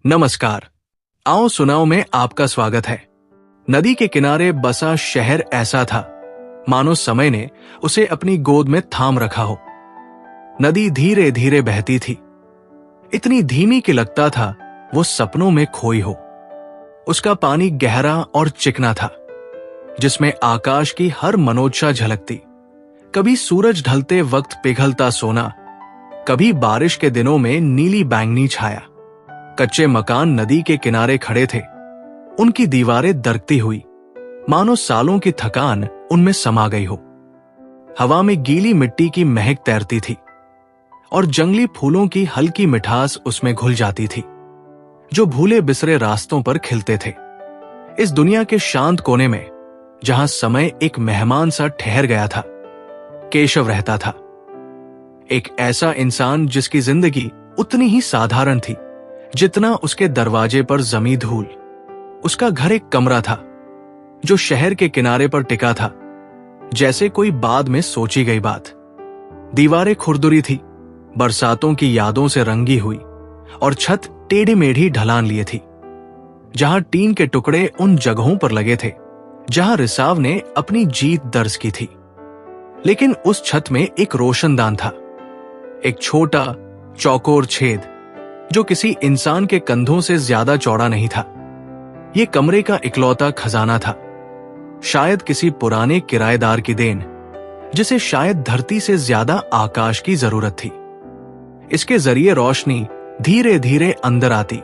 नमस्कार। आओ सुनाओ में आपका स्वागत है। नदी के किनारे बसा शहर ऐसा था मानो समय ने उसे अपनी गोद में थाम रखा हो। नदी धीरे धीरे बहती थी, इतनी धीमी कि लगता था वो सपनों में खोई हो। उसका पानी गहरा और चिकना था, जिसमें आकाश की हर मनोज्ञता झलकती। कभी सूरज ढलते वक्त पिघलता सोना, कभी बारिश के दिनों में नीली बैंगनी छाया। कच्चे मकान नदी के किनारे खड़े थे, उनकी दीवारें दरकती हुई, मानो सालों की थकान उनमें समा गई हो। हवा में गीली मिट्टी की महक तैरती थी और जंगली फूलों की हल्की मिठास उसमें घुल जाती थी, जो भूले बिसरे रास्तों पर खिलते थे। इस दुनिया के शांत कोने में, जहां समय एक मेहमान सा ठहर गया था, केशव रहता था। एक ऐसा इंसान जिसकी जिंदगी उतनी ही साधारण थी जितना उसके दरवाजे पर जमी धूल। उसका घर एक कमरा था जो शहर के किनारे पर टिका था, जैसे कोई बाद में सोची गई बात। दीवारें खुरदुरी थी, बरसातों की यादों से रंगी हुई, और छत टेढ़ी मेढ़ी ढलान लिए थी। जहां टीन के टुकड़े उन जगहों पर लगे थे जहां रिसाव ने अपनी जीत दर्ज की थी। लेकिन उस छत में एक रोशनदान था, एक छोटा चौकोर छेद जो किसी इंसान के कंधों से ज्यादा चौड़ा नहीं था। यह कमरे का इकलौता खजाना था, शायद किसी पुराने किराएदार की देन, जिसे शायद धरती से ज्यादा आकाश की जरूरत थी। इसके जरिए रोशनी धीरे धीरे अंदर आती,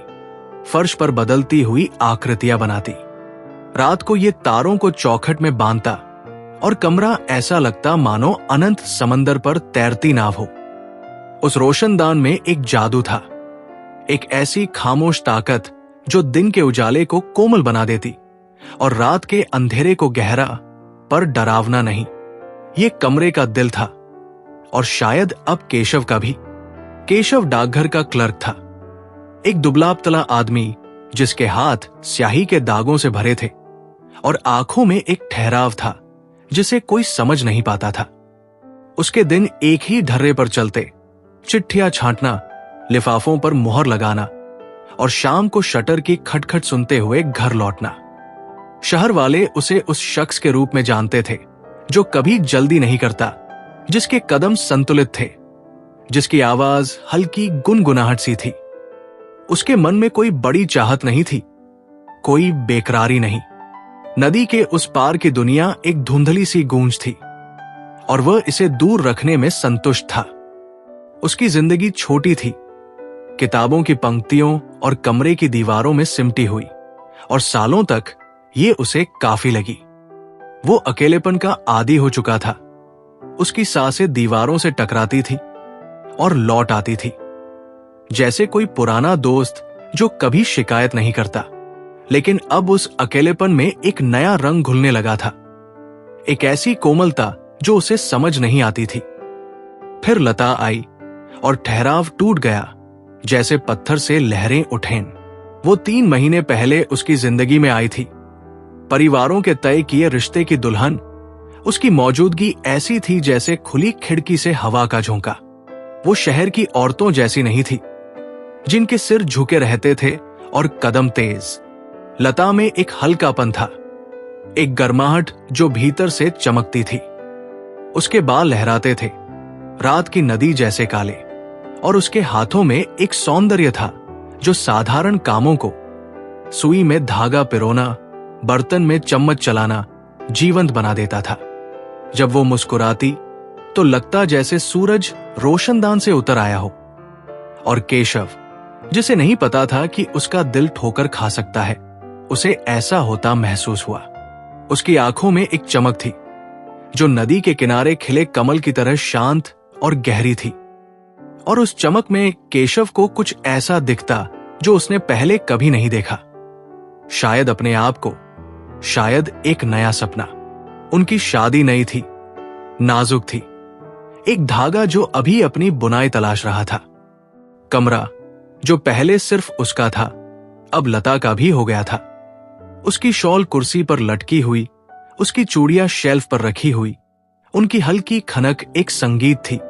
फर्श पर बदलती हुई आकृतियां बनाती। रात को ये तारों को चौखट में बांधता और कमरा ऐसा लगता मानो अनंत समंदर पर तैरती नाव हो। उस रोशनदान में एक जादू था, एक ऐसी खामोश ताकत जो दिन के उजाले को कोमल बना देती और रात के अंधेरे को गहरा पर डरावना नहीं। ये कमरे का दिल था, और शायद अब केशव का भी। केशव डाकघर का क्लर्क था, एक दुबला पतला आदमी जिसके हाथ स्याही के दागों से भरे थे और आंखों में एक ठहराव था जिसे कोई समझ नहीं पाता था। उसके दिन एक ही ढर्रे पर चलते, चिट्ठियां छांटना, लिफाफों पर मुहर लगाना और शाम को शटर की खटखट सुनते हुए घर लौटना। शहर वाले उसे उस शख्स के रूप में जानते थे जो कभी जल्दी नहीं करता, जिसके कदम संतुलित थे, जिसकी आवाज हल्की गुनगुनाहट सी थी। उसके मन में कोई बड़ी चाहत नहीं थी, कोई बेकरारी नहीं। नदी के उस पार की दुनिया एक धुंधली सी गूंज थी और वह इसे दूर रखने में संतुष्ट था। उसकी जिंदगी छोटी थी, किताबों की पंक्तियों और कमरे की दीवारों में सिमटी हुई, और सालों तक ये उसे काफी लगी। वो अकेलेपन का आदी हो चुका था। उसकी सांसें दीवारों से टकराती थी और लौट आती थी, जैसे कोई पुराना दोस्त जो कभी शिकायत नहीं करता। लेकिन अब उस अकेलेपन में एक नया रंग घुलने लगा था, एक ऐसी कोमलता जो उसे समझ नहीं आती थी। फिर लता आई और ठहराव टूट गया, जैसे पत्थर से लहरें उठें। वो 3 महीने पहले उसकी जिंदगी में आई थी, परिवारों के तय किए रिश्ते की दुल्हन। उसकी मौजूदगी ऐसी थी जैसे खुली खिड़की से हवा का झोंका। वो शहर की औरतों जैसी नहीं थी, जिनके सिर झुके रहते थे और कदम तेज। लता में एक हल्कापन था, एक गर्माहट जो भीतर से चमकती थी। उसके बाल लहराते थे, रात की नदी जैसे काले, और उसके हाथों में एक सौंदर्य था जो साधारण कामों को, सुई में धागा पिरोना, बर्तन में चम्मच चलाना, जीवंत बना देता था। जब वो मुस्कुराती तो लगता जैसे सूरज रोशनदान से उतर आया हो। और केशव, जिसे नहीं पता था कि उसका दिल ठोकर खा सकता है, उसे ऐसा होता महसूस हुआ। उसकी आंखों में एक चमक थी जो नदी के किनारे खिले कमल की तरह शांत और गहरी थी, और उस चमक में केशव को कुछ ऐसा दिखता जो उसने पहले कभी नहीं देखा। शायद अपने आप को, शायद एक नया सपना। उनकी शादी नई थी, नाजुक थी, एक धागा जो अभी अपनी बुनाई तलाश रहा था। कमरा जो पहले सिर्फ उसका था, अब लता का भी हो गया था। उसकी शॉल कुर्सी पर लटकी हुई, उसकी चूड़ियां शेल्फ पर रखी हुई। उनकी हल्की खनक एक संगीत थी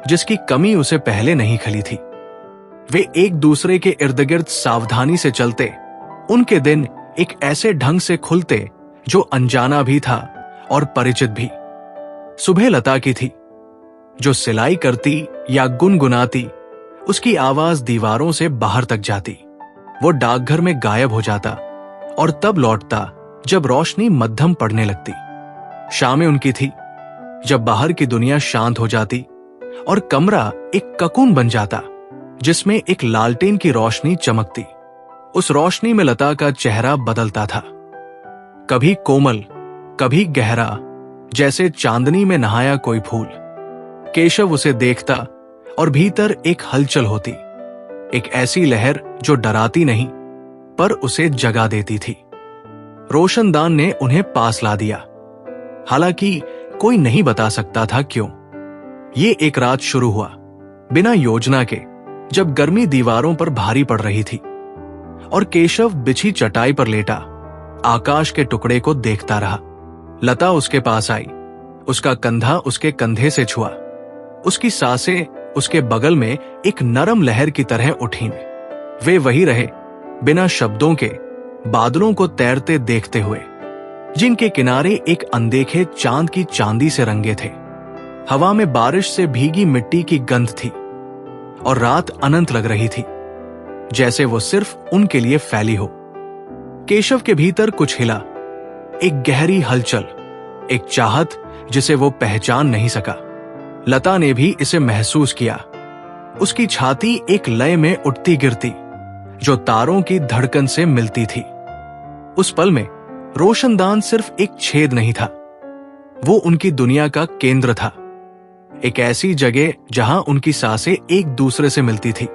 जिसकी कमी उसे पहले नहीं खली थी। वे एक दूसरे के इर्द गिर्द सावधानी से चलते। उनके दिन एक ऐसे ढंग से खुलते जो अनजाना भी था और परिचित भी। सुबह लता की थी, जो सिलाई करती या गुनगुनाती, उसकी आवाज दीवारों से बाहर तक जाती। वो डाकघर में गायब हो जाता और तब लौटता जब रोशनी मध्यम पड़ने लगती। शामें उनकी थी, जब बाहर की दुनिया शांत हो जाती और कमरा एक ककून बन जाता जिसमें एक लालटेन की रोशनी चमकती। उस रोशनी में लता का चेहरा बदलता था, कभी कोमल, कभी गहरा, जैसे चांदनी में नहाया कोई फूल। केशव उसे देखता और भीतर एक हलचल होती, एक ऐसी लहर जो डराती नहीं पर उसे जगा देती थी। रोशनदान ने उन्हें पास ला दिया, हालांकि कोई नहीं बता सकता था क्यों। ये एक रात शुरू हुआ बिना योजना के, जब गर्मी दीवारों पर भारी पड़ रही थी और केशव बिछी चटाई पर लेटा आकाश के टुकड़े को देखता रहा। लता उसके पास आई, उसका कंधा उसके कंधे से छुआ। उसकी सांसें उसके बगल में एक नरम लहर की तरह उठीं। वे वही रहे, बिना शब्दों के, बादलों को तैरते देखते हुए, जिनके किनारे एक अनदेखे चांद की चांदी से रंगे थे। हवा में बारिश से भीगी मिट्टी की गंध थी और रात अनंत लग रही थी, जैसे वो सिर्फ उनके लिए फैली हो। केशव के भीतर कुछ हिला, एक गहरी हलचल, एक चाहत जिसे वो पहचान नहीं सका। लता ने भी इसे महसूस किया। उसकी छाती एक लय में उठती गिरती जो तारों की धड़कन से मिलती थी। उस पल में रोशनदान सिर्फ एक छेद नहीं था, वो उनकी दुनिया का केंद्र था, एक ऐसी जगह जहां उनकी सांसें एक दूसरे से मिलती थी,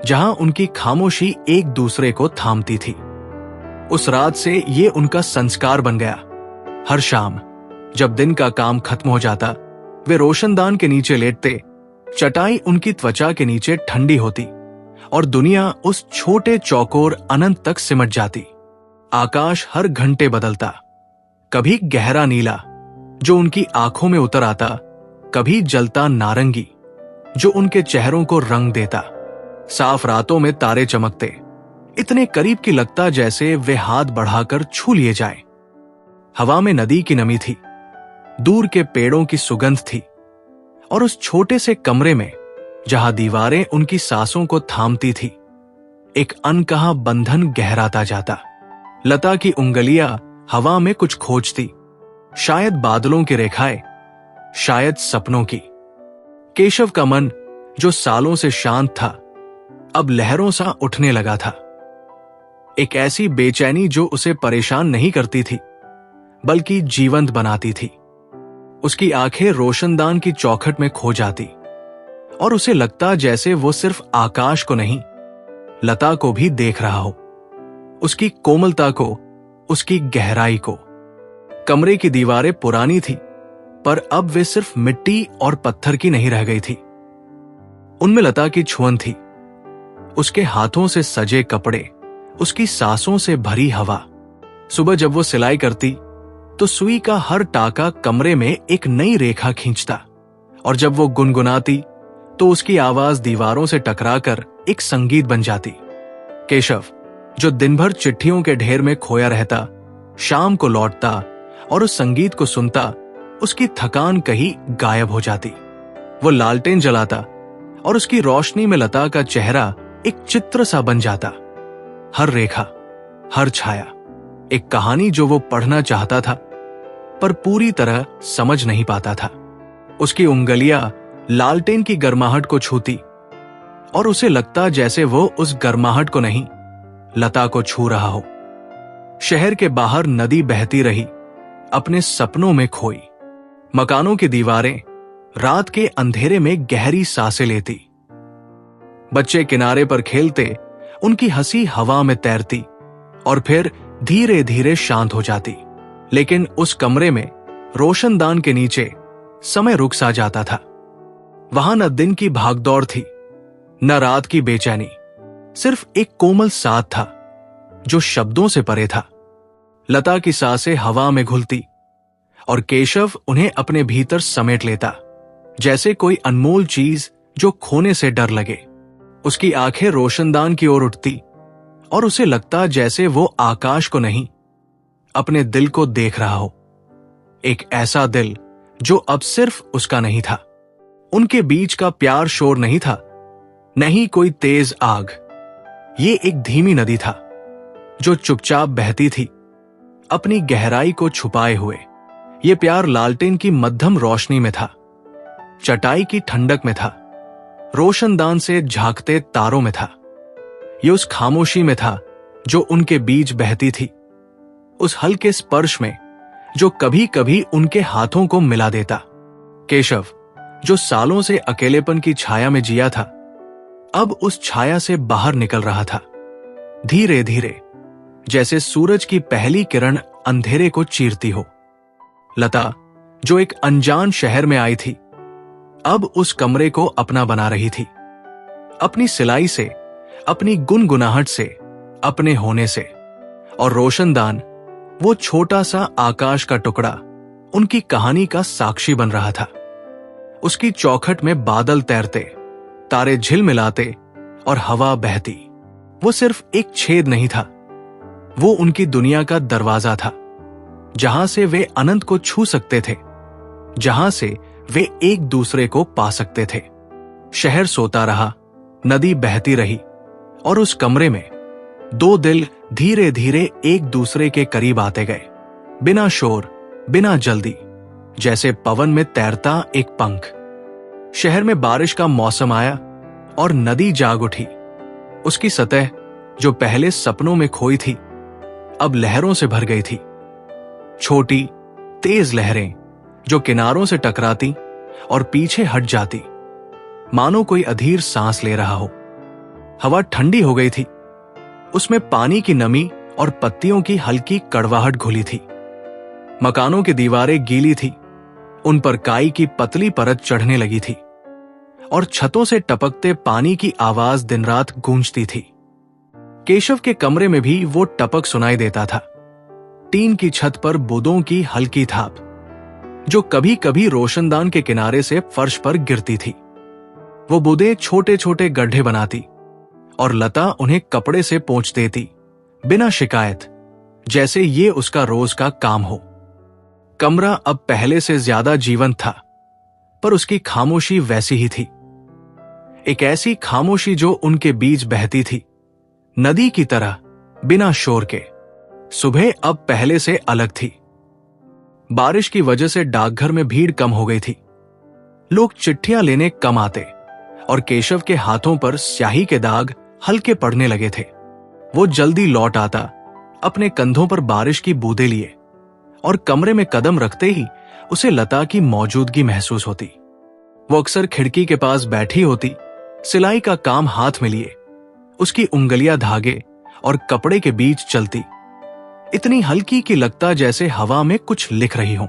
जहां उनकी खामोशी एक दूसरे को थामती थी। उस रात से ये उनका संस्कार बन गया। हर शाम जब दिन का काम खत्म हो जाता, वे रोशनदान के नीचे लेटते। चटाई उनकी त्वचा के नीचे ठंडी होती और दुनिया उस छोटे चौकोर अनंत तक सिमट जाती। आकाश हर घंटे बदलता, कभी गहरा नीला जो उनकी आंखों में उतर आता, कभी जलता नारंगी जो उनके चेहरों को रंग देता। साफ रातों में तारे चमकते, इतने करीब की लगता जैसे वे हाथ बढ़ाकर छू लिए जाएं। हवा में नदी की नमी थी, दूर के पेड़ों की सुगंध थी और उस छोटे से कमरे में जहां दीवारें उनकी सांसों को थामती थी, एक अनकहा बंधन गहराता जाता। लता की उंगलियां हवा में कुछ खोजती, शायद बादलों की रेखाएं, शायद सपनों की। केशव का मन जो सालों से शांत था, अब लहरों सा उठने लगा था। एक ऐसी बेचैनी जो उसे परेशान नहीं करती थी बल्कि जीवंत बनाती थी। उसकी आंखें रोशनदान की चौखट में खो जाती और उसे लगता जैसे वो सिर्फ आकाश को नहीं, लता को भी देख रहा हो, उसकी कोमलता को, उसकी गहराई को। कमरे की दीवारें पुरानी थी, पर अब वे सिर्फ मिट्टी और पत्थर की नहीं रह गई थी। उनमें लता की छुअन थी, उसके हाथों से सजे कपड़े, उसकी सांसों से भरी हवा। सुबह जब वो सिलाई करती तो सुई का हर टाका कमरे में एक नई रेखा खींचता, और जब वो गुनगुनाती तो उसकी आवाज दीवारों से टकराकर एक संगीत बन जाती। केशव, जो दिन भर चिट्ठियों के ढेर में खोया रहता, शाम को लौटता और उस संगीत को सुनता, उसकी थकान कहीं गायब हो जाती। वो लालटेन जलाता और उसकी रोशनी में लता का चेहरा एक चित्र सा बन जाता। हर रेखा, हर छाया, एक कहानी जो वो पढ़ना चाहता था पर पूरी तरह समझ नहीं पाता था। उसकी उंगलियां लालटेन की गर्माहट को छूती और उसे लगता जैसे वो उस गर्माहट को नहीं, लता को छू रहा हो। शहर के बाहर नदी बहती रही, अपने सपनों में खोई। मकानों की दीवारें रात के अंधेरे में गहरी सांसें लेती। बच्चे किनारे पर खेलते, उनकी हंसी हवा में तैरती और फिर धीरे धीरे शांत हो जाती। लेकिन उस कमरे में रोशनदान के नीचे समय रुक सा जाता था। वहां न दिन की भागदौड़ थी, न रात की बेचैनी, सिर्फ एक कोमल साथ था जो शब्दों से परे था। लता की सांसें हवा में घुलती और केशव उन्हें अपने भीतर समेट लेता, जैसे कोई अनमोल चीज जो खोने से डर लगे। उसकी आंखें रोशनदान की ओर उठती और उसे लगता जैसे वो आकाश को नहीं, अपने दिल को देख रहा हो। एक ऐसा दिल जो अब सिर्फ उसका नहीं था। उनके बीच का प्यार शोर नहीं था, नहीं कोई तेज आग। ये एक धीमी नदी था जो चुपचाप बहती थी, अपनी गहराई को छुपाए हुए। ये प्यार लालटेन की मध्यम रोशनी में था, चटाई की ठंडक में था, रोशनदान से झांकते तारों में था। ये उस खामोशी में था जो उनके बीच बहती थी, उस हल्के स्पर्श में जो कभी कभी उनके हाथों को मिला देता। केशव, जो सालों से अकेलेपन की छाया में जिया था, अब उस छाया से बाहर निकल रहा था, धीरे धीरे, जैसे सूरज की पहली किरण अंधेरे को चीरती हो। लता, जो एक अनजान शहर में आई थी, अब उस कमरे को अपना बना रही थी, अपनी सिलाई से, अपनी गुनगुनाहट से, अपने होने से। और रोशनदान, वो छोटा सा आकाश का टुकड़ा, उनकी कहानी का साक्षी बन रहा था। उसकी चौखट में बादल तैरते, तारे झिलमिलाते और हवा बहती। वो सिर्फ एक छेद नहीं था, वो उनकी दुनिया का दरवाजा था, जहां से वे अनंत को छू सकते थे, जहां से वे एक दूसरे को पा सकते थे। शहर सोता रहा, नदी बहती रही, और उस कमरे में दो दिल धीरे धीरे एक दूसरे के करीब आते गए, बिना शोर, बिना जल्दी, जैसे पवन में तैरता एक पंख। शहर में बारिश का मौसम आया और नदी जाग उठी। उसकी सतह, जो पहले सपनों में खोई थी, अब लहरों से भर गई थी। छोटी, तेज लहरें जो किनारों से टकराती और पीछे हट जाती, मानो कोई अधीर सांस ले रहा हो। हवा ठंडी हो गई थी, उसमें पानी की नमी और पत्तियों की हल्की कड़वाहट घुली थी। मकानों की दीवारें गीली थी, उन पर काई की पतली परत चढ़ने लगी थी, और छतों से टपकते पानी की आवाज दिन रात गूंजती थी। केशव के कमरे में भी वो टपक सुनाई देता था, टीन की छत पर बूंदों की हल्की थाप, जो कभी कभी रोशनदान के किनारे से फर्श पर गिरती थी। वो बूंदें छोटे छोटे गड्ढे बनाती और लता उन्हें कपड़े से पोंछ देती, बिना शिकायत, जैसे ये उसका रोज का काम हो। कमरा अब पहले से ज्यादा जीवंत था, पर उसकी खामोशी वैसी ही थी, एक ऐसी खामोशी जो उनके बीच बहती थी, नदी की तरह, बिना शोर के। सुबह अब पहले से अलग थी। बारिश की वजह से डाकघर में भीड़ कम हो गई थी, लोग चिट्ठियां लेने कम आते, और केशव के हाथों पर स्याही के दाग हल्के पड़ने लगे थे। वो जल्दी लौट आता, अपने कंधों पर बारिश की बूंदें लिए, और कमरे में कदम रखते ही उसे लता की मौजूदगी महसूस होती। वो अक्सर खिड़की के पास बैठी होती, सिलाई का काम हाथ में लिए, उसकी उंगलियां धागे और कपड़े के बीच चलती, इतनी हल्की कि लगता जैसे हवा में कुछ लिख रही हो।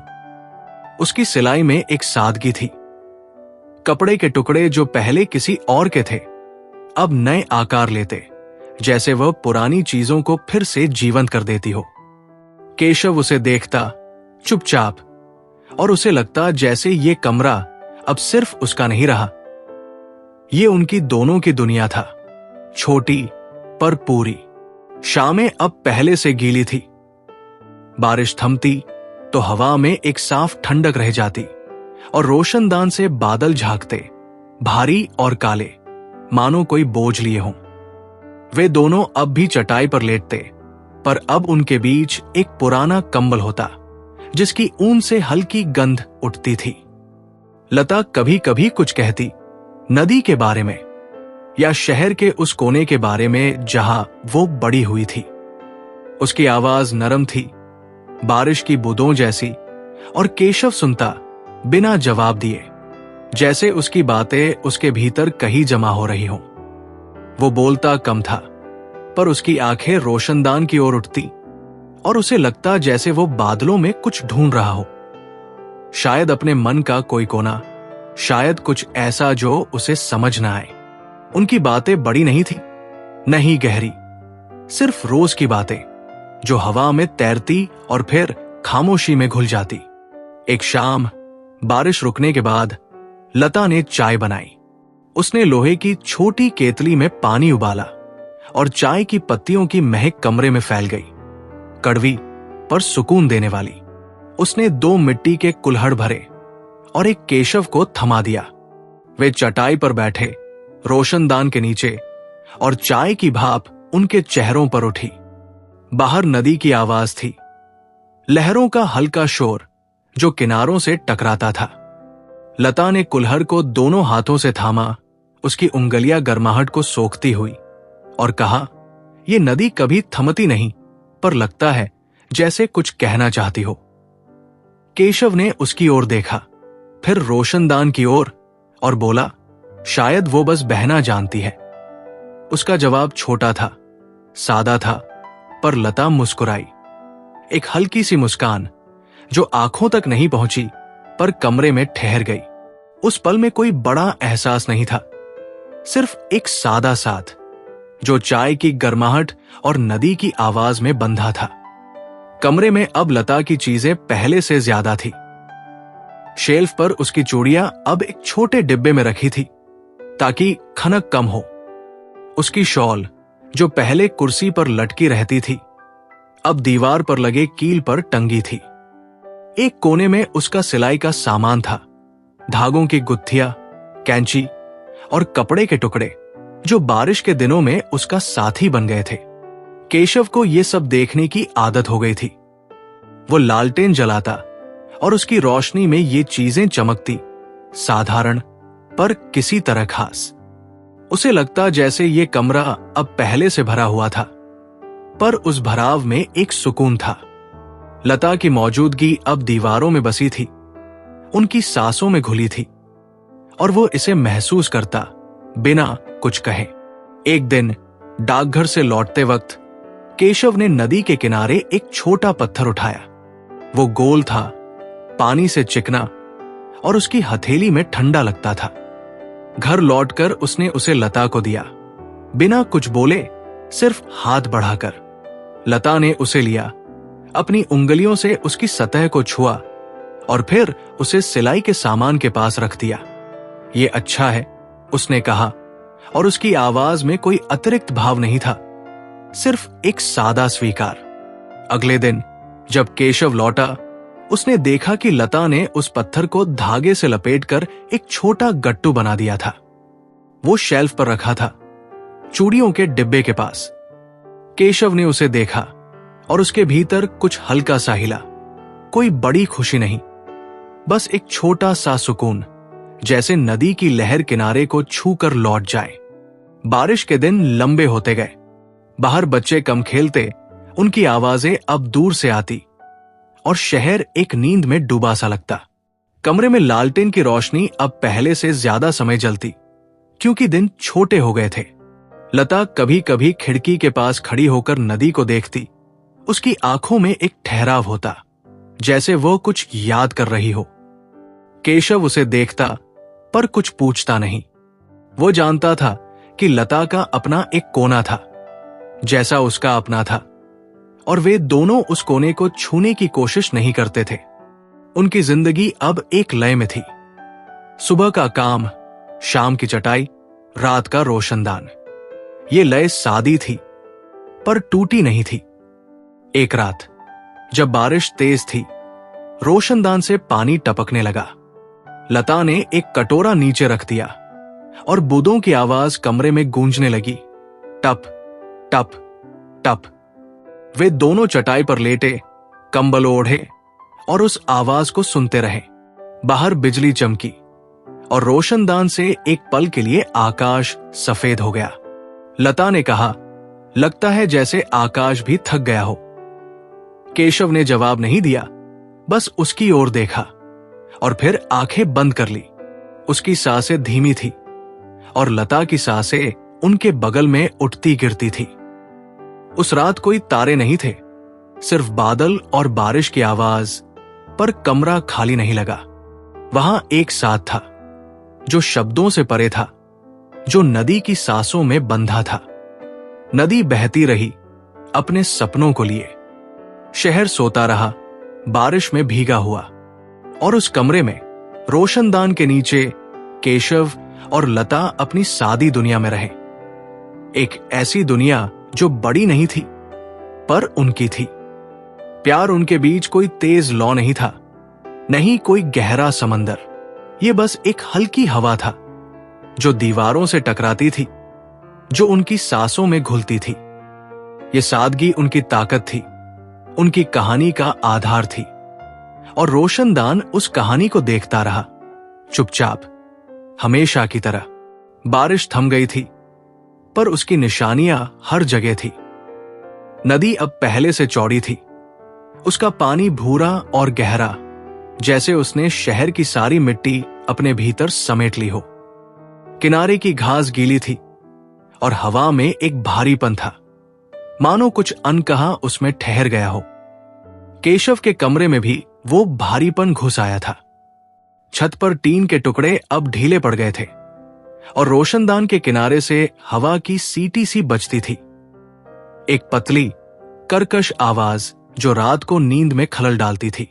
उसकी सिलाई में एक सादगी थी। कपड़े के टुकड़े जो पहले किसी और के थे, अब नए आकार लेते, जैसे वह पुरानी चीजों को फिर से जीवंत कर देती हो। केशव उसे देखता, चुपचाप, और उसे लगता जैसे ये कमरा अब सिर्फ उसका नहीं रहा, ये उनकी दोनों की दुनिया था, छोटी पर पूरी। शामें अब पहले से गीली थी। बारिश थमती तो हवा में एक साफ ठंडक रह जाती, और रोशनदान से बादल झांकते, भारी और काले, मानो कोई बोझ लिए हों। वे दोनों अब भी चटाई पर लेटते, पर अब उनके बीच एक पुराना कंबल होता, जिसकी ऊन से हल्की गंध उठती थी। लता कभी कभी कुछ कहती, नदी के बारे में, या शहर के उस कोने के बारे में जहां वो बड़ी हुई थी। उसकी आवाज नरम थी, बारिश की बूंदों जैसी, और केशव सुनता, बिना जवाब दिए, जैसे उसकी बातें उसके भीतर कहीं जमा हो रही हों। वो बोलता कम था, पर उसकी आंखें रोशनदान की ओर उठती, और उसे लगता जैसे वो बादलों में कुछ ढूंढ रहा हो, शायद अपने मन का कोई कोना, शायद कुछ ऐसा जो उसे समझ ना आए। उनकी बातें बड़ी नहीं थी, नहीं गहरी, सिर्फ रोज की बातें जो हवा में तैरती और फिर खामोशी में घुल जाती। एक शाम, बारिश रुकने के बाद, लता ने चाय बनाई। उसने लोहे की छोटी केतली में पानी उबाला और चाय की पत्तियों की महक कमरे में फैल गई, कड़वी पर सुकून देने वाली। उसने 2 मिट्टी के कुल्हड़ भरे और एक केशव को थमा दिया। वे चटाई पर बैठे, रोशनदान के नीचे, और चाय की भाप उनके चेहरों पर उठी। बाहर नदी की आवाज थी, लहरों का हल्का शोर जो किनारों से टकराता था। लता ने कुल्हड़ को दोनों हाथों से थामा, उसकी उंगलियां गर्माहट को सोखती हुई, और कहा, यह नदी कभी थमती नहीं, पर लगता है जैसे कुछ कहना चाहती हो। केशव ने उसकी ओर देखा, फिर रोशनदान की ओर, और बोला, शायद वो बस बहना जानती है। उसका जवाब छोटा था, सादा था, पर लता मुस्कुराई। एक हल्की सी मुस्कान जो आंखों तक नहीं पहुंची पर कमरे में ठहर गई। उस पल में कोई बड़ा एहसास नहीं था, सिर्फ एक सादा साथ जो चाय की गर्माहट और नदी की आवाज में बंधा था। कमरे में अब लता की चीजें पहले से ज्यादा थी। शेल्फ पर उसकी चूड़ियां अब एक छोटे डिब्बे में रखी थी ताकि खनक कम हो। उसकी शॉल जो पहले कुर्सी पर लटकी रहती थी, अब दीवार पर लगे कील पर टंगी थी। एक कोने में उसका सिलाई का सामान था, धागों की गुत्थियां, कैंची और कपड़े के टुकड़े जो बारिश के दिनों में उसका साथी बन गए थे। केशव को यह सब देखने की आदत हो गई थी। वो लालटेन जलाता और उसकी रोशनी में ये चीजें चमकती, साधारण पर किसी तरह खास। उसे लगता जैसे ये कमरा अब पहले से भरा हुआ था, पर उस भराव में एक सुकून था। लता की मौजूदगी अब दीवारों में बसी थी, उनकी सांसों में घुली थी, और वो इसे महसूस करता बिना कुछ कहे। एक दिन डाकघर से लौटते वक्त केशव ने नदी के किनारे एक छोटा पत्थर उठाया। वो गोल था, पानी से चिकना, और उसकी हथेली में ठंडा लगता था। घर लौटकर उसने उसे लता को दिया, बिना कुछ बोले, सिर्फ हाथ बढ़ाकर। लता ने उसे लिया, अपनी उंगलियों से उसकी सतह को छुआ और फिर उसे सिलाई के सामान के पास रख दिया। ये अच्छा है, उसने कहा, और उसकी आवाज में कोई अतिरिक्त भाव नहीं था, सिर्फ एक सादा स्वीकार। अगले दिन जब केशव लौटा, उसने देखा कि लता ने उस पत्थर को धागे से लपेटकर एक छोटा गट्टू बना दिया था। वो शेल्फ पर रखा था, चूड़ियों के डिब्बे के पास। केशव ने उसे देखा और उसके भीतर कुछ हल्का सा हिला। कोई बड़ी खुशी नहीं, बस एक छोटा सा सुकून, जैसे नदी की लहर किनारे को छूकर लौट जाए। बारिश के दिन लंबे होते गए। बाहर बच्चे कम खेलते, उनकी आवाजें अब दूर से आती, और शहर एक नींद में डूबा सा लगता। कमरे में लालटेन की रोशनी अब पहले से ज्यादा समय जलती, क्योंकि दिन छोटे हो गए थे। लता कभी कभी खिड़की के पास खड़ी होकर नदी को देखती। उसकी आंखों में एक ठहराव होता, जैसे वो कुछ याद कर रही हो। केशव उसे देखता पर कुछ पूछता नहीं। वो जानता था कि लता का अपना एक कोना था, जैसा उसका अपना था, और वे दोनों उस कोने को छूने की कोशिश नहीं करते थे। उनकी जिंदगी अब एक लय में थी। सुबह का काम, शाम की चटाई, रात का रोशनदान। ये लय सादी थी, पर टूटी नहीं थी। एक रात जब बारिश तेज थी, रोशनदान से पानी टपकने लगा। लता ने एक कटोरा नीचे रख दिया और बूंदों की आवाज कमरे में गूंजने लगी, टप टप टप। वे दोनों चटाई पर लेटे, कंबल ओढ़े, और उस आवाज को सुनते रहे। बाहर बिजली चमकी और रोशनदान से एक पल के लिए आकाश सफेद हो गया। लता ने कहा, लगता है जैसे आकाश भी थक गया हो। केशव ने जवाब नहीं दिया, बस उसकी ओर देखा और फिर आंखें बंद कर ली। उसकी सांसें धीमी थी और लता की सांसें उनके बगल में उठती गिरती थी। उस रात कोई तारे नहीं थे, सिर्फ बादल और बारिश की आवाज, पर कमरा खाली नहीं लगा। वहां एक साथ था, जो शब्दों से परे था, जो नदी की सांसों में बंधा था। नदी बहती रही अपने सपनों को लिए। शहर सोता रहा, बारिश में भीगा हुआ, और उस कमरे में रोशनदान के नीचे केशव और लता अपनी सादी दुनिया में रहे। एक ऐसी दुनिया जो बड़ी नहीं थी पर उनकी थी। प्यार उनके बीच कोई तेज लौ नहीं था, नहीं कोई गहरा समंदर। ये बस एक हल्की हवा था जो दीवारों से टकराती थी, जो उनकी सांसों में घुलती थी। ये सादगी उनकी ताकत थी, उनकी कहानी का आधार थी। और रोशनदान उस कहानी को देखता रहा, चुपचाप, हमेशा की तरह। बारिश थम गई थी, पर उसकी निशानियां हर जगह थी। नदी अब पहले से चौड़ी थी, उसका पानी भूरा और गहरा, जैसे उसने शहर की सारी मिट्टी अपने भीतर समेट ली हो। किनारे की घास गीली थी और हवा में एक भारीपन था, मानो कुछ अनकहा उसमें ठहर गया हो। केशव के कमरे में भी वो भारीपन घुस आया था। छत पर टीन के टुकड़े अब ढीले पड़ गए थे और रोशनदान के किनारे से हवा की सीटी सी बजती थी, एक पतली कर्कश आवाज जो रात को नींद में खलल डालती थी।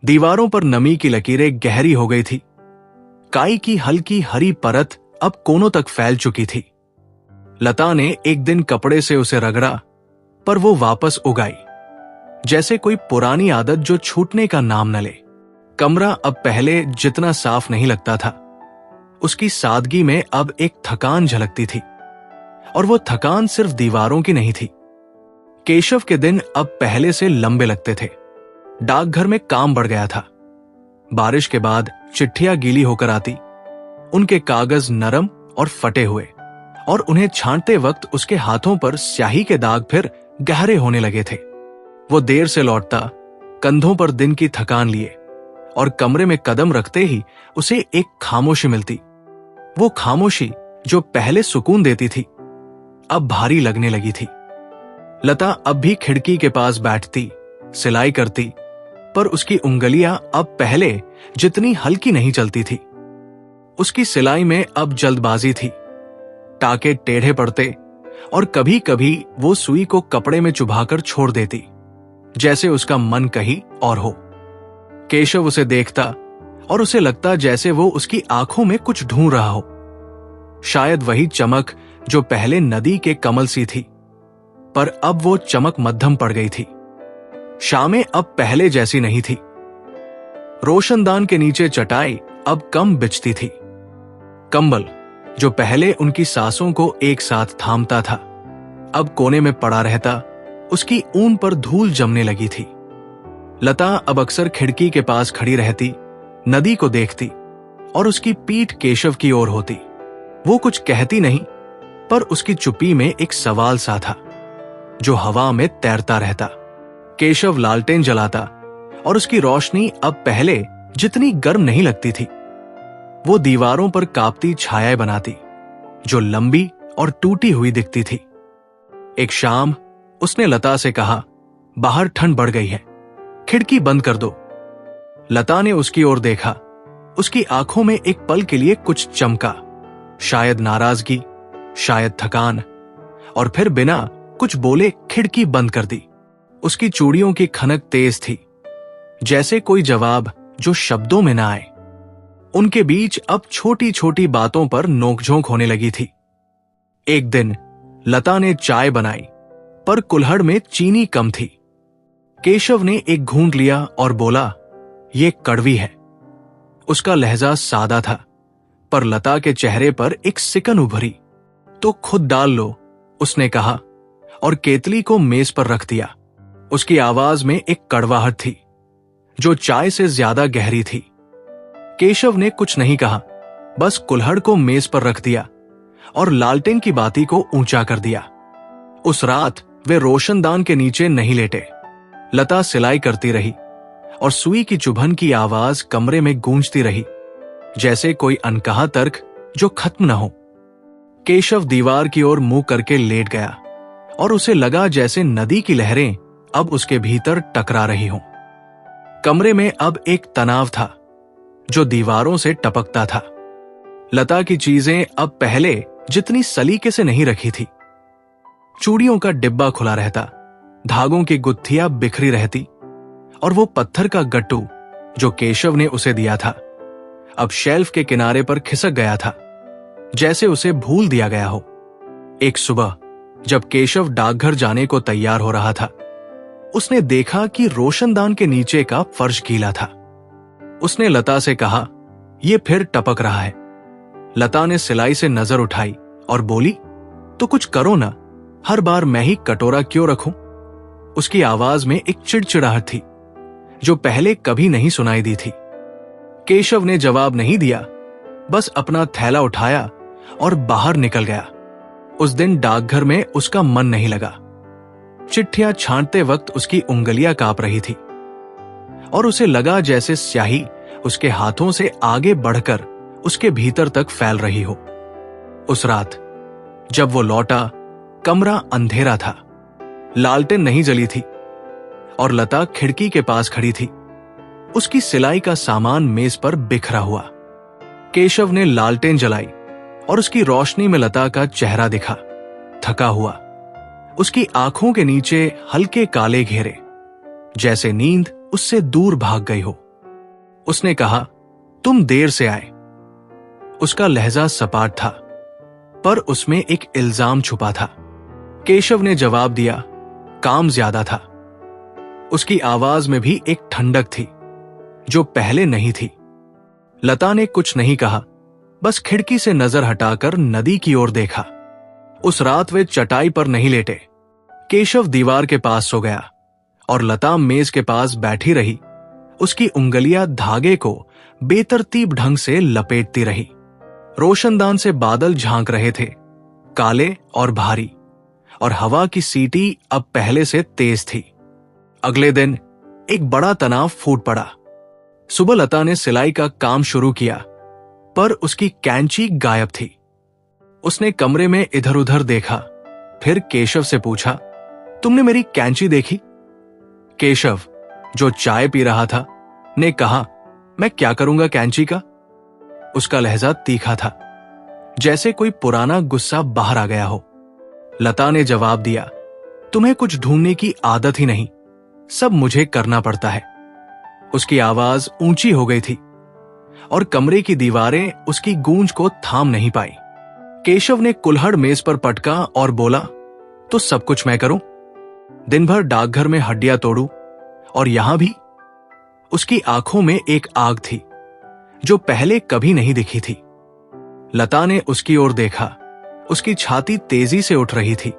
दीवारों पर नमी की लकीरें गहरी हो गई थी, काई की हल्की हरी परत अब कोनों तक फैल चुकी थी। लता ने एक दिन कपड़े से उसे रगड़ा, पर वो वापस उगाई, जैसे कोई पुरानी आदत जो छूटने का नाम न ले। कमरा अब पहले जितना साफ नहीं लगता था, उसकी सादगी में अब एक थकान झलकती थी, और वो थकान सिर्फ दीवारों की नहीं थी। केशव के दिन अब पहले से लंबे लगते थे। डाकघर में काम बढ़ गया था। बारिश के बाद चिट्ठियां गीली होकर आती, उनके कागज नरम और फटे हुए, और उन्हें छांटते वक्त उसके हाथों पर स्याही के दाग फिर गहरे होने लगे थे। वो देर से लौटता, कंधों पर दिन की थकान लिए, और कमरे में कदम रखते ही उसे एक खामोशी मिलती। वो खामोशी जो पहले सुकून देती थी, अब भारी लगने लगी थी। लता अब भी खिड़की के पास बैठती, सिलाई करती, पर उसकी उंगलियां अब पहले जितनी हल्की नहीं चलती थी। उसकी सिलाई में अब जल्दबाजी थी, टाके टेढ़े पड़ते, और कभी कभी वो सुई को कपड़े में चुभाकर छोड़ देती, जैसे उसका मन कहीं और हो। केशव उसे देखता और उसे लगता जैसे वो उसकी आंखों में कुछ ढूंढ रहा हो, शायद वही चमक जो पहले नदी के कमल सी थी, पर अब वो चमक मध्यम पड़ गई थी। शामें अब पहले जैसी नहीं थी। रोशनदान के नीचे चटाई अब कम बिछती थी। कंबल जो पहले उनकी सांसों को एक साथ थामता था, अब कोने में पड़ा रहता, उसकी ऊन पर धूल जमने लगी थी। लता अब अक्सर खिड़की के पास खड़ी रहती, नदी को देखती, और उसकी पीठ केशव की ओर होती। वो कुछ कहती नहीं, पर उसकी चुप्पी में एक सवाल सा था जो हवा में तैरता रहता। केशव लालटेन जलाता और उसकी रोशनी अब पहले जितनी गर्म नहीं लगती थी। वो दीवारों पर कांपती छायाएं बनाती, जो लंबी और टूटी हुई दिखती थी। एक शाम उसने लता से कहा, बाहर ठंड बढ़ गई है, खिड़की बंद कर दो। लता ने उसकी ओर देखा, उसकी आंखों में एक पल के लिए कुछ चमका, शायद नाराजगी, शायद थकान, और फिर बिना कुछ बोले खिड़की बंद कर दी। उसकी चूड़ियों की खनक तेज थी, जैसे कोई जवाब जो शब्दों में ना आए। उनके बीच अब छोटी छोटी बातों पर नोकझोंक होने लगी थी। एक दिन लता ने चाय बनाई, पर कुल्हड़ में चीनी कम थी। केशव ने एक घूंट लिया और बोला, ये कड़वी है। उसका लहजा सादा था, पर लता के चेहरे पर एक सिकन उभरी। तो खुद डाल लो, उसने कहा, और केतली को मेज पर रख दिया। उसकी आवाज में एक कड़वाहट थी जो चाय से ज्यादा गहरी थी। केशव ने कुछ नहीं कहा, बस कुल्हड़ को मेज पर रख दिया और लालटेन की बाती को ऊंचा कर दिया। उस रात वे रोशनदान के नीचे नहीं लेटे। लता सिलाई करती रही और सुई की चुभन की आवाज कमरे में गूंजती रही, जैसे कोई अनकहा तर्क जो खत्म न हो। केशव दीवार की ओर मुंह करके लेट गया और उसे लगा जैसे नदी की लहरें अब उसके भीतर टकरा रही हों। कमरे में अब एक तनाव था जो दीवारों से टपकता था। लता की चीजें अब पहले जितनी सलीके से नहीं रखी थी। चूड़ियों का डिब्बा खुला रहता, धागों की गुत्थियां बिखरी रहती, और वो पत्थर का गट्टू जो केशव ने उसे दिया था अब शेल्फ के किनारे पर खिसक गया था, जैसे उसे भूल दिया गया हो। एक सुबह जब केशव डाकघर जाने को तैयार हो रहा था, उसने देखा कि रोशनदान के नीचे का फर्श गीला था। उसने लता से कहा, यह फिर टपक रहा है। लता ने सिलाई से नजर उठाई और बोली, तो कुछ करो ना, हर बार मैं ही कटोरा क्यों रखूं? उसकी आवाज में एक चिड़चिड़ाहट थी जो पहले कभी नहीं सुनाई दी थी। केशव ने जवाब नहीं दिया, बस अपना थैला उठाया और बाहर निकल गया। उस दिन डाकघर में उसका मन नहीं लगा। चिट्ठियां छांटते वक्त उसकी उंगलियां कांप रही थी और उसे लगा जैसे स्याही उसके हाथों से आगे बढ़कर उसके भीतर तक फैल रही हो। उस रात जब वो लौटा, कमरा अंधेरा था, लालटेन नहीं जली थी और लता खिड़की के पास खड़ी थी। उसकी सिलाई का सामान मेज पर बिखरा हुआ। केशव ने लालटेन जलाई और उसकी रोशनी में लता का चेहरा दिखा, थका हुआ। उसकी आंखों के नीचे हल्के काले घेरे, जैसे नींद उससे दूर भाग गई हो। उसने कहा, तुम देर से आए। उसका लहजा सपाट था, पर उसमें एक इल्जाम छुपा था। केशव ने जवाब दिया, काम ज्यादा था। उसकी आवाज में भी एक ठंडक थी जो पहले नहीं थी। लता ने कुछ नहीं कहा, बस खिड़की से नजर हटाकर नदी की ओर देखा। उस रात वे चटाई पर नहीं लेटे। केशव दीवार के पास सो गया और लता मेज के पास बैठी रही। उसकी उंगलियां धागे को बेतरतीब ढंग से लपेटती रही। रोशनदान से बादल झांक रहे थे, काले और भारी, और हवा की सीटी अब पहले से तेज थी। अगले दिन एक बड़ा तनाव फूट पड़ा। सुबह लता ने सिलाई का काम शुरू किया, पर उसकी कैंची गायब थी। उसने कमरे में इधर उधर देखा, फिर केशव से पूछा, तुमने मेरी कैंची देखी? केशव, जो चाय पी रहा था, ने कहा, मैं क्या करूंगा कैंची का? उसका लहजा तीखा था, जैसे कोई पुराना गुस्सा बाहर आ गया हो। लता ने जवाब दिया, तुम्हें कुछ ढूंढने की आदत ही नहीं, सब मुझे करना पड़ता है। उसकी आवाज ऊंची हो गई थी और कमरे की दीवारें उसकी गूंज को थाम नहीं पाई। केशव ने कुल्हड़ मेज पर पटका और बोला, तो सब कुछ मैं करूं? दिन भर डाकघर में हड्डियां तोड़ूं, और यहां भी? उसकी आंखों में एक आग थी जो पहले कभी नहीं दिखी थी। लता ने उसकी ओर देखा। उसकी छाती तेजी से उठ रही थी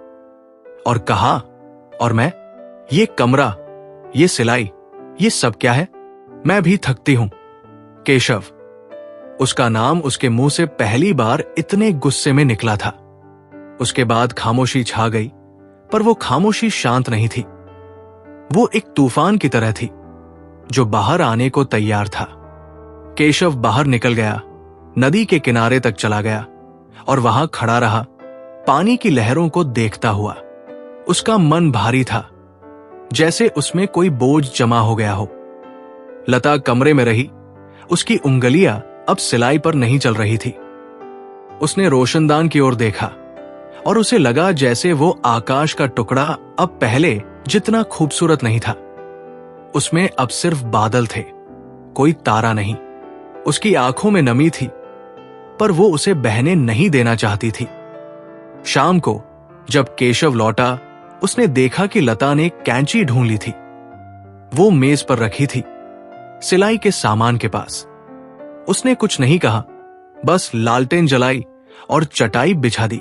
और कहा, और मैं? ये कमरा, ये सिलाई, ये सब क्या है? मैं भी थकती हूं। केशव, उसका नाम उसके मुंह से पहली बार इतने गुस्से में निकला था। उसके बाद खामोशी छा गई, पर वो खामोशी शांत नहीं थी। वो एक तूफान की तरह थी जो बाहर आने को तैयार था। केशव बाहर निकल गया, नदी के किनारे तक चला गया और वहां खड़ा रहा, पानी की लहरों को देखता हुआ। उसका मन भारी था, जैसे उसमें कोई बोझ जमा हो गया हो। लता कमरे में रही। उसकी उंगलियां अब सिलाई पर नहीं चल रही थी। उसने रोशनदान की ओर देखा और उसे लगा जैसे वो आकाश का टुकड़ा अब पहले जितना खूबसूरत नहीं था। उसमें अब सिर्फ बादल थे, कोई तारा नहीं। उसकी आंखों में नमी थी, पर वो उसे बहने नहीं देना चाहती थी। शाम को जब केशव लौटा, उसने देखा कि लता ने कैंची ढूंढ ली थी। वो मेज पर रखी थी, सिलाई के सामान के पास। उसने कुछ नहीं कहा, बस लालटेन जलाई और चटाई बिछा दी।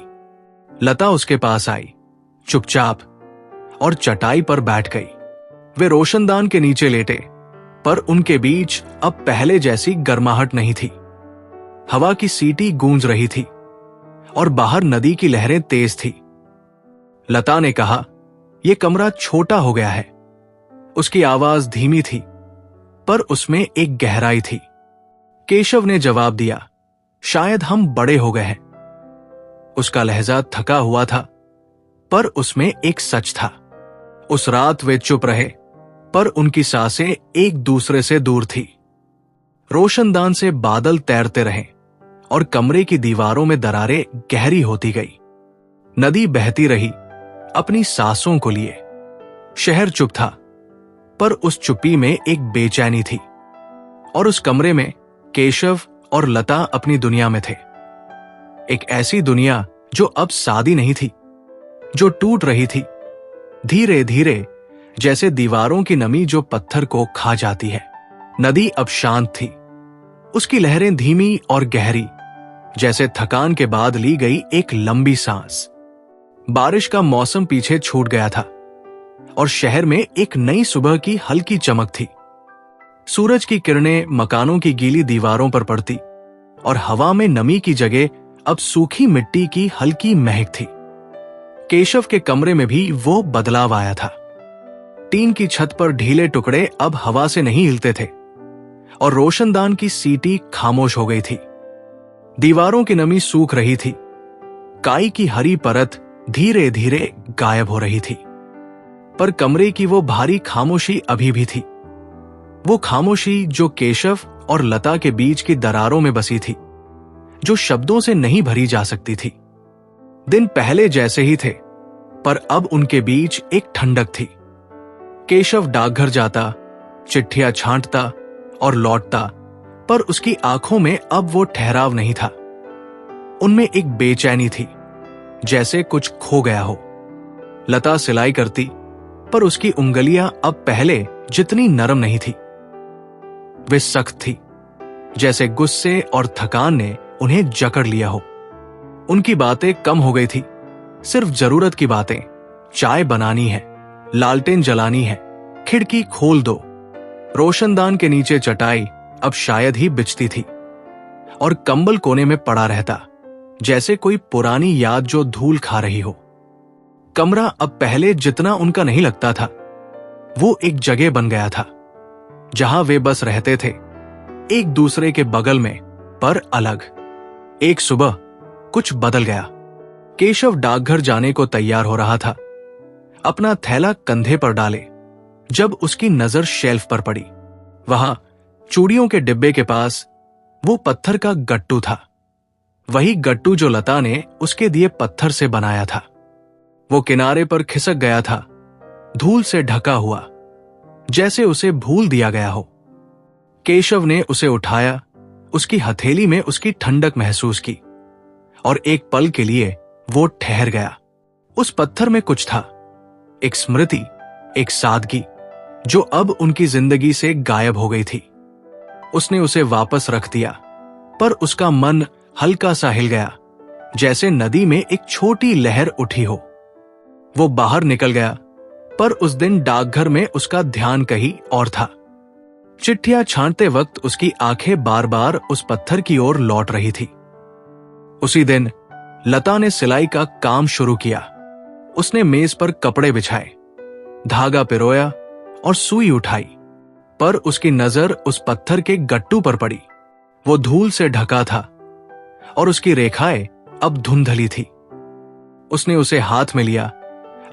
लता उसके पास आई, चुपचाप, और चटाई पर बैठ गई। वे रोशनदान के नीचे लेटे, पर उनके बीच अब पहले जैसी गर्माहट नहीं थी। हवा की सीटी गूंज रही थी और बाहर नदी की लहरें तेज थी। लता ने कहा, यह कमरा छोटा हो गया है। उसकी आवाज धीमी थी, पर उसमें एक गहराई थी। केशव ने जवाब दिया, शायद हम बड़े हो गए हैं। उसका लहजा थका हुआ था, पर उसमें एक सच था। उस रात वे चुप रहे, पर उनकी सांसें एक दूसरे से दूर थी। रोशनदान से बादल तैरते रहे और कमरे की दीवारों में दरारें गहरी होती गई। नदी बहती रही अपनी सांसों को लिए। शहर चुप था, पर उस चुप्पी में एक बेचैनी थी। और उस कमरे में केशव और लता अपनी दुनिया में थे। एक ऐसी दुनिया जो अब सादी नहीं थी, जो टूट रही थी धीरे धीरे, जैसे दीवारों की नमी जो पत्थर को खा जाती है। नदी अब शांत थी, उसकी लहरें धीमी और गहरी, जैसे थकान के बाद ली गई एक लंबी सांस। बारिश का मौसम पीछे छूट गया था और शहर में एक नई सुबह की हल्की चमक थी। सूरज की किरणें मकानों की गीली दीवारों पर पड़ती और हवा में नमी की जगह अब सूखी मिट्टी की हल्की महक थी। केशव के कमरे में भी वो बदलाव आया था। टीन की छत पर ढीले टुकड़े अब हवा से नहीं हिलते थे और रोशनदान की सीटी खामोश हो गई थी। दीवारों की नमी सूख रही थी, काई की हरी परत धीरे धीरे गायब हो रही थी। पर कमरे की वो भारी खामोशी अभी भी थी, वो खामोशी जो केशव और लता के बीच की दरारों में बसी थी, जो शब्दों से नहीं भरी जा सकती थी। दिन पहले जैसे ही थे, पर अब उनके बीच एक ठंडक थी। केशव डाकघर जाता, चिट्ठियां छांटता और लौटता, पर उसकी आंखों में अब वो ठहराव नहीं था। उनमें एक बेचैनी थी, जैसे कुछ खो गया हो। लता सिलाई करती, पर उसकी उंगलियां अब पहले जितनी नरम नहीं थी। वे सख्त थी, जैसे गुस्से और थकान ने उन्हें जकड़ लिया हो। उनकी बातें कम हो गई थी, सिर्फ जरूरत की बातें। चाय बनानी है, लालटेन जलानी है, खिड़की खोल दो। रोशनदान के नीचे चटाई अब शायद ही बिछती थी और कंबल कोने में पड़ा रहता, जैसे कोई पुरानी याद जो धूल खा रही हो। कमरा अब पहले जितना उनका नहीं लगता था। वो एक जगह बन गया था जहां वे बस रहते थे, एक दूसरे के बगल में, पर अलग। एक सुबह कुछ बदल गया। केशव डाकघर जाने को तैयार हो रहा था, अपना थैला कंधे पर डाले, जब उसकी नजर शेल्फ पर पड़ी। वहां चूड़ियों के डिब्बे के पास वो पत्थर का गट्टू था, वही गट्टू जो लता ने उसके दिए पत्थर से बनाया था। वो किनारे पर खिसक गया था, धूल से ढका हुआ, जैसे उसे भूल दिया गया हो। केशव ने उसे उठाया, उसकी हथेली में उसकी ठंडक महसूस की और एक पल के लिए वो ठहर गया। उस पत्थर में कुछ था, एक स्मृति, एक सादगी जो अब उनकी जिंदगी से गायब हो गई थी। उसने उसे वापस रख दिया, पर उसका मन हल्का सा हिल गया, जैसे नदी में एक छोटी लहर उठी हो। वो बाहर निकल गया, पर उस दिन डाकघर में उसका ध्यान कहीं और था। चिट्ठियां छांटते वक्त उसकी आंखें बार बार उस पत्थर की ओर लौट रही थी। उसी दिन लता ने सिलाई का काम शुरू किया। उसने मेज पर कपड़े बिछाए, धागा पिरोया और सुई उठाई, पर उसकी नजर उस पत्थर के गट्टू पर पड़ी। वो धूल से ढका था और उसकी रेखाएं अब धुंधली थी। उसने उसे हाथ में लिया,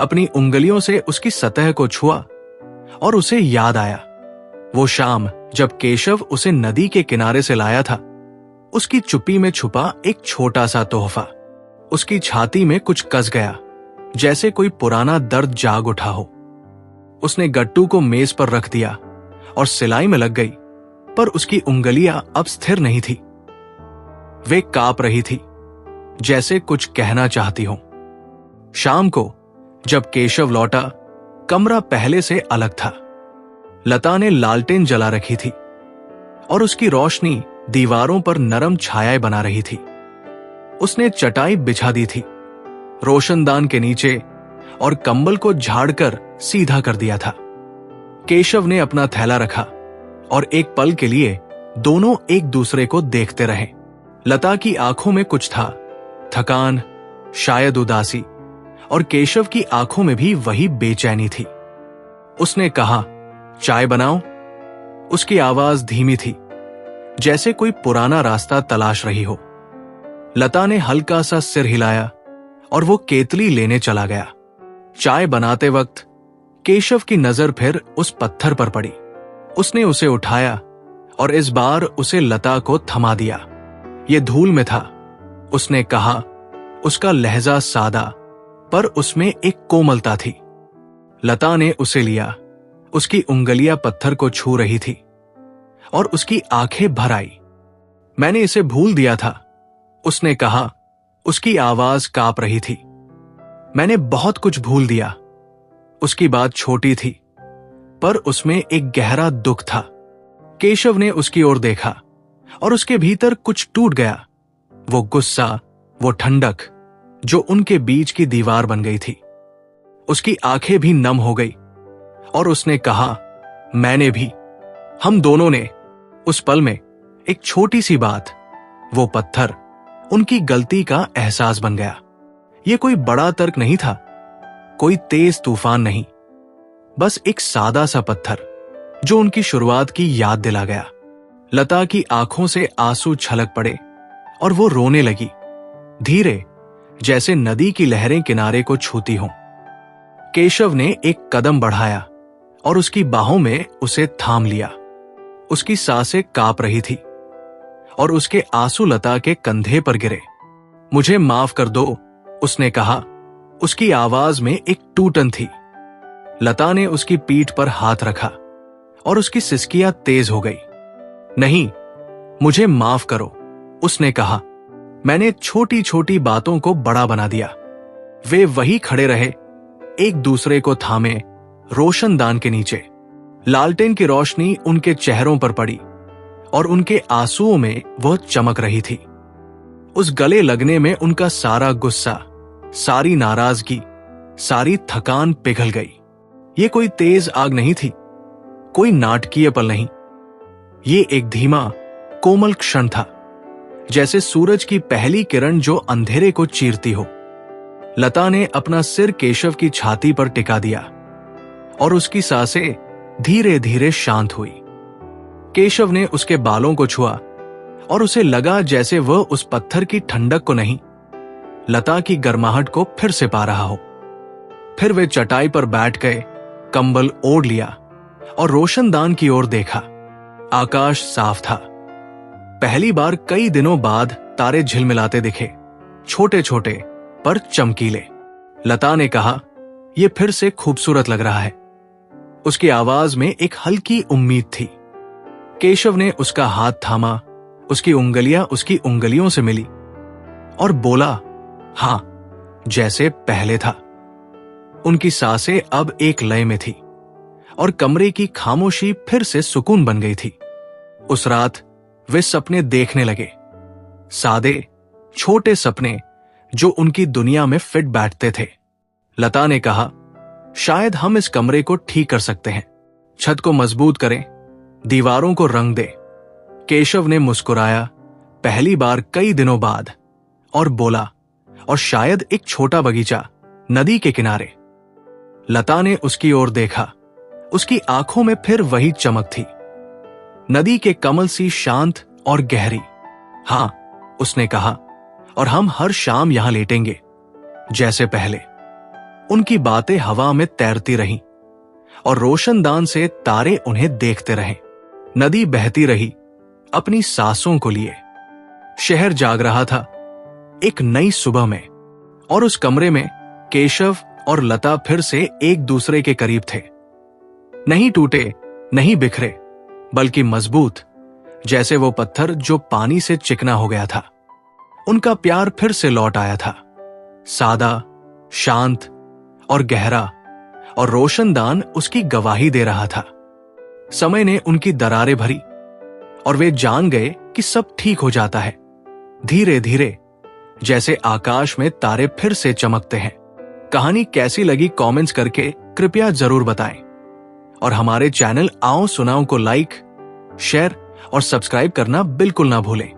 अपनी उंगलियों से उसकी सतह को छुआ और उसे याद आया वो शाम जब केशव उसे नदी के किनारे से लाया था। उसकी चुप्पी में छुपा एक छोटा सा तोहफा। उसकी छाती में कुछ कस गया, जैसे कोई पुराना दर्द जाग उठा हो। उसने गट्टू को मेज पर रख दिया और सिलाई में लग गई, पर उसकी उंगलियां अब स्थिर नहीं थी। वे कांप रही थी, जैसे कुछ कहना चाहती हो। शाम को जब केशव लौटा, कमरा पहले से अलग था। लता ने लालटेन जला रखी थी और उसकी रोशनी दीवारों पर नरम छायाएं बना रही थी। उसने चटाई बिछा दी थी रोशनदान के नीचे और कंबल को झाड़कर सीधा कर दिया था। केशव ने अपना थैला रखा और एक पल के लिए दोनों एक दूसरे को देखते रहे। लता की आंखों में कुछ था, थकान, शायद उदासी, और केशव की आंखों में भी वही बेचैनी थी। उसने कहा, चाय बनाओ? उसकी आवाज धीमी थी, जैसे कोई पुराना रास्ता तलाश रही हो। लता ने हल्का सा सिर हिलाया और वो केतली लेने चला गया। चाय बनाते वक्त केशव की नजर फिर उस पत्थर पर पड़ी। उसने उसे उठाया और इस बार उसे लता को थमा दिया। ये धूल में था, उसने कहा। उसका लहजा सादा, पर उसमें एक कोमलता थी। लता ने उसे लिया, उसकी उंगलियां पत्थर को छू रही थी और उसकी आंखें भर आई। मैंने इसे भूल दिया था, उसने कहा उसकी आवाज कांप रही थी। मैंने बहुत कुछ भूल दिया। उसकी बात छोटी थी, पर उसमें एक गहरा दुख था। केशव ने उसकी ओर देखा और उसके भीतर कुछ टूट गया। वो गुस्सा, वो ठंडक जो उनके बीच की दीवार बन गई थी। उसकी आंखें भी नम हो गई और उसने कहा, मैंने भी, हम दोनों ने। उस पल में एक छोटी सी बात, वो पत्थर, उनकी गलती का एहसास बन गया। ये कोई बड़ा तर्क नहीं था, कोई तेज तूफान नहीं, बस एक सादा सा पत्थर जो उनकी शुरुआत की याद दिला गया। लता की आंखों से आंसू छलक पड़े और वो रोने लगी, धीरे, जैसे नदी की लहरें किनारे को छूती हों। केशव ने एक कदम बढ़ाया और उसकी बाहों में उसे थाम लिया। उसकी सांसें कांप रही थी और उसके आंसू लता के कंधे पर गिरे। मुझे माफ कर दो, उसने कहा। उसकी आवाज में एक टूटन थी। लता ने उसकी पीठ पर हाथ रखा और उसकी सिसकियां तेज हो गई। नहीं, मुझे माफ करो, उसने कहा। मैंने छोटी छोटी बातों को बड़ा बना दिया। वे वही खड़े रहे, एक दूसरे को थामे, रोशनदान के नीचे। लालटेन की रोशनी उनके चेहरों पर पड़ी और उनके आंसुओं में वह चमक रही थी। उस गले लगने में उनका सारा गुस्सा, सारी नाराजगी, सारी थकान पिघल गई। ये कोई तेज आग नहीं थी, कोई नाटकीय पल नहीं। ये एक धीमा, कोमल क्षण था, जैसे सूरज की पहली किरण जो अंधेरे को चीरती हो। लता ने अपना सिर केशव की छाती पर टिका दिया और उसकी सांसें धीरे धीरे शांत हुई। केशव ने उसके बालों को छुआ और उसे लगा जैसे वह उस पत्थर की ठंडक को नहीं, लता की गर्माहट को फिर से पा रहा हो। फिर वे चटाई पर बैठ गए, कंबल ओढ़ लिया और रोशनदान की ओर देखा। आकाश साफ था। पहली बार कई दिनों बाद तारे झिलमिलाते दिखे, छोटे छोटे पर चमकीले। लता ने कहा, यह फिर से खूबसूरत लग रहा है। उसकी आवाज में एक हल्की उम्मीद थी। केशव ने उसका हाथ थामा, उसकी उंगलियां उसकी उंगलियों से मिली और बोला, हां, जैसे पहले था। उनकी सांसें अब एक लय में थी और कमरे की खामोशी फिर से सुकून बन गई थी। उस रात वे सपने देखने लगे, सादे, छोटे सपने जो उनकी दुनिया में फिट बैठते थे। लता ने कहा, शायद हम इस कमरे को ठीक कर सकते हैं, छत को मजबूत करें, दीवारों को रंग दे। केशव ने मुस्कुराया, पहली बार कई दिनों बाद, और बोला, और शायद एक छोटा बगीचा नदी के किनारे। लता ने उसकी ओर देखा, उसकी आंखों में फिर वही चमक थी, नदी के कमल सी शांत और गहरी। हां, उसने कहा, और हम हर शाम यहां लेटेंगे जैसे पहले। उनकी बातें हवा में तैरती रहीं और रोशनदान से तारे उन्हें देखते रहे। नदी बहती रही अपनी सांसों को लिए। शहर जाग रहा था एक नई सुबह में, और उस कमरे में केशव और लता फिर से एक दूसरे के करीब थे। नहीं टूटे, नहीं बिखरे, बल्कि मजबूत, जैसे वो पत्थर जो पानी से चिकना हो गया था। उनका प्यार फिर से लौट आया था, सादा, शांत और गहरा, और रोशनदान उसकी गवाही दे रहा था। समय ने उनकी दरारें भरी और वे जान गए कि सब ठीक हो जाता है, धीरे धीरे, जैसे आकाश में तारे फिर से चमकते हैं। कहानी कैसी लगी कमेंट्स करके कृपया जरूर बताएं, और हमारे चैनल आओ सुनाओ को लाइक, शेयर और सब्सक्राइब करना बिल्कुल ना भूलें।